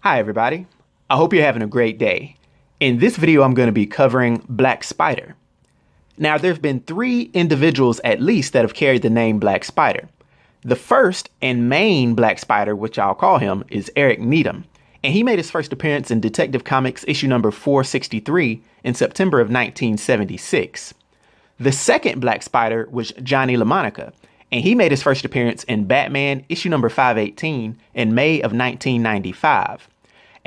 Hi everybody, I hope you're having a great day. In this video I'm going to be covering Black Spider. Now there have been 3 individuals at least that have carried the name Black Spider. The first and main Black Spider, which I'll call him, is Eric Needham, and he made his first appearance in Detective Comics issue number 463 in September of 1976. The second Black Spider was Johnny LaMonica, and he made his first appearance in Batman issue number 518 in May of 1995.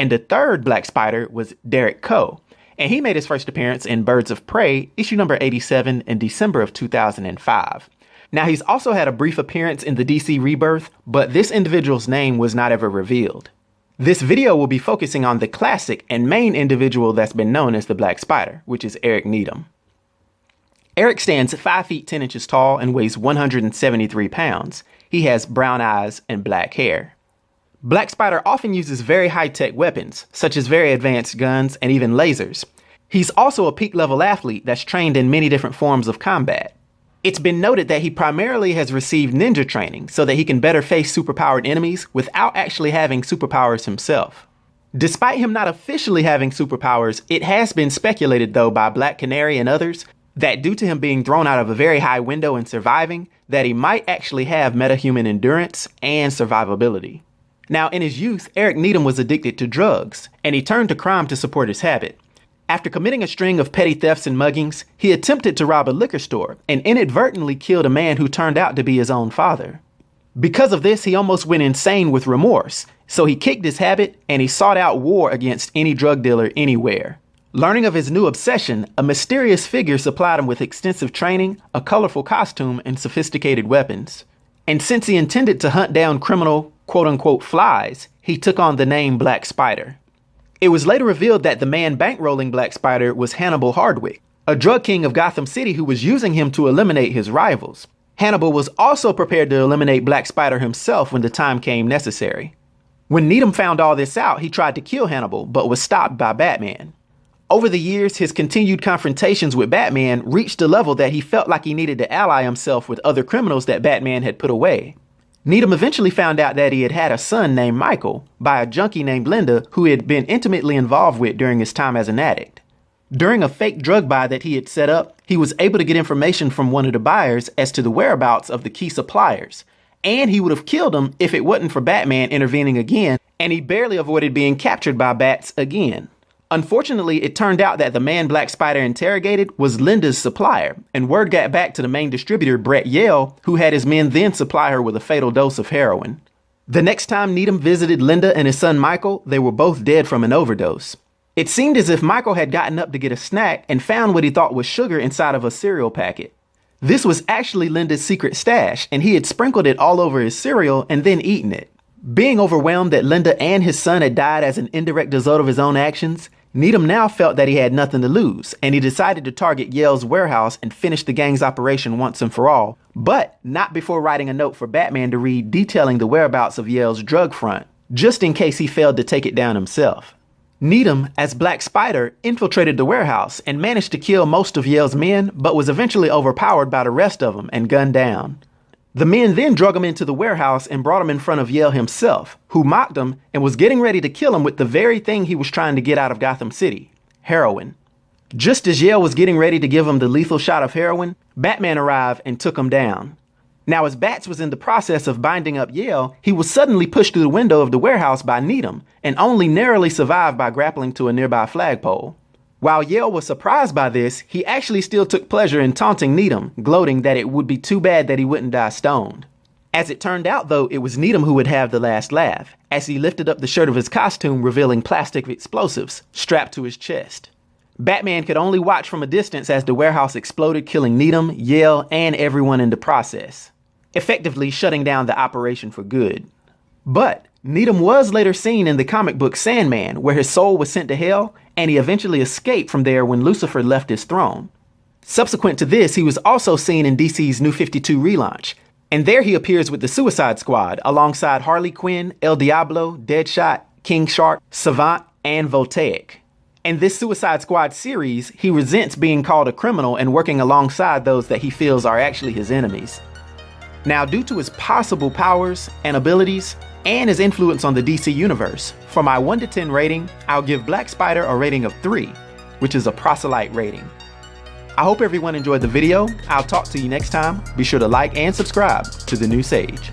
And the third Black Spider was Derek Coe, and he made his first appearance in Birds of Prey, issue number 87 in December of 2005. Now he's also had a brief appearance in the DC Rebirth, but this individual's name was not ever revealed. This video will be focusing on the classic and main individual that's been known as the Black Spider, which is Eric Needham. Eric stands 5 feet 10 inches tall and weighs 173 pounds. He has brown eyes and black hair. Black Spider often uses very high-tech weapons, such as very advanced guns and even lasers. He's also a peak-level athlete that's trained in many different forms of combat. It's been noted that he primarily has received ninja training so that he can better face superpowered enemies without actually having superpowers himself. Despite him not officially having superpowers, it has been speculated though by Black Canary and others that due to him being thrown out of a very high window and surviving, that he might actually have metahuman endurance and survivability. Now, in his youth, Eric Needham was addicted to drugs, and he turned to crime to support his habit. After committing a string of petty thefts and muggings, he attempted to rob a liquor store and inadvertently killed a man who turned out to be his own father. Because of this, he almost went insane with remorse, so he kicked his habit and he sought out war against any drug dealer anywhere. Learning of his new obsession, a mysterious figure supplied him with extensive training, a colorful costume, and sophisticated weapons. And since he intended to hunt down criminal quote-unquote flies, he took on the name Black Spider. It was later revealed that the man bankrolling Black Spider was Hannibal Hardwick, a drug king of Gotham City who was using him to eliminate his rivals. Hannibal was also prepared to eliminate Black Spider himself when the time came necessary. When Needham found all this out, he tried to kill Hannibal, but was stopped by Batman. Over the years, his continued confrontations with Batman reached a level that he felt like he needed to ally himself with other criminals that Batman had put away. Needham eventually found out that he had had a son named Michael by a junkie named Linda who he had been intimately involved with during his time as an addict. During a fake drug buy that he had set up, he was able to get information from one of the buyers as to the whereabouts of the key suppliers, and he would have killed him if it wasn't for Batman intervening again, and he barely avoided being captured by Bats again. Unfortunately, it turned out that the man Black Spider interrogated was Linda's supplier, and word got back to the main distributor, Bret Yale, who had his men then supply her with a fatal dose of heroin. The next time Needham visited Linda and his son Michael, they were both dead from an overdose. It seemed as if Michael had gotten up to get a snack and found what he thought was sugar inside of a cereal packet. This was actually Linda's secret stash, and he had sprinkled it all over his cereal and then eaten it. Being overwhelmed that Linda and his son had died as an indirect result of his own actions, Needham now felt that he had nothing to lose, and he decided to target Yale's warehouse and finish the gang's operation once and for all, but not before writing a note for Batman to read detailing the whereabouts of Yale's drug front, just in case he failed to take it down himself. Needham, as Black Spider, infiltrated the warehouse and managed to kill most of Yale's men, but was eventually overpowered by the rest of them and gunned down. The men then drug him into the warehouse and brought him in front of Yale himself, who mocked him and was getting ready to kill him with the very thing he was trying to get out of Gotham City, heroin. Just as Yale was getting ready to give him the lethal shot of heroin, Batman arrived and took him down. Now, as Bats was in the process of binding up Yale, he was suddenly pushed through the window of the warehouse by Needham and only narrowly survived by grappling to a nearby flagpole. While Yale was surprised by this, he actually still took pleasure in taunting Needham, gloating that it would be too bad that he wouldn't die stoned. As it turned out, though, it was Needham who would have the last laugh, as he lifted up the shirt of his costume, revealing plastic explosives strapped to his chest. Batman could only watch from a distance as the warehouse exploded, killing Needham, Yale, and everyone in the process, effectively shutting down the operation for good. But Needham was later seen in the comic book Sandman, where his soul was sent to hell, and he eventually escaped from there when Lucifer left his throne. Subsequent to this, he was also seen in DC's New 52 relaunch, and there he appears with the Suicide Squad alongside Harley Quinn, El Diablo, Deadshot, King Shark, Savant, and Voltaic. In this Suicide Squad series, he resents being called a criminal and working alongside those that he feels are actually his enemies. Now, due to his possible powers and abilities and his influence on the DC universe, for my 1 to 10 rating, I'll give Black Spider a rating of 3, which is a proselyte rating. I hope everyone enjoyed the video. I'll talk to you next time. Be sure to like and subscribe to The New Sage.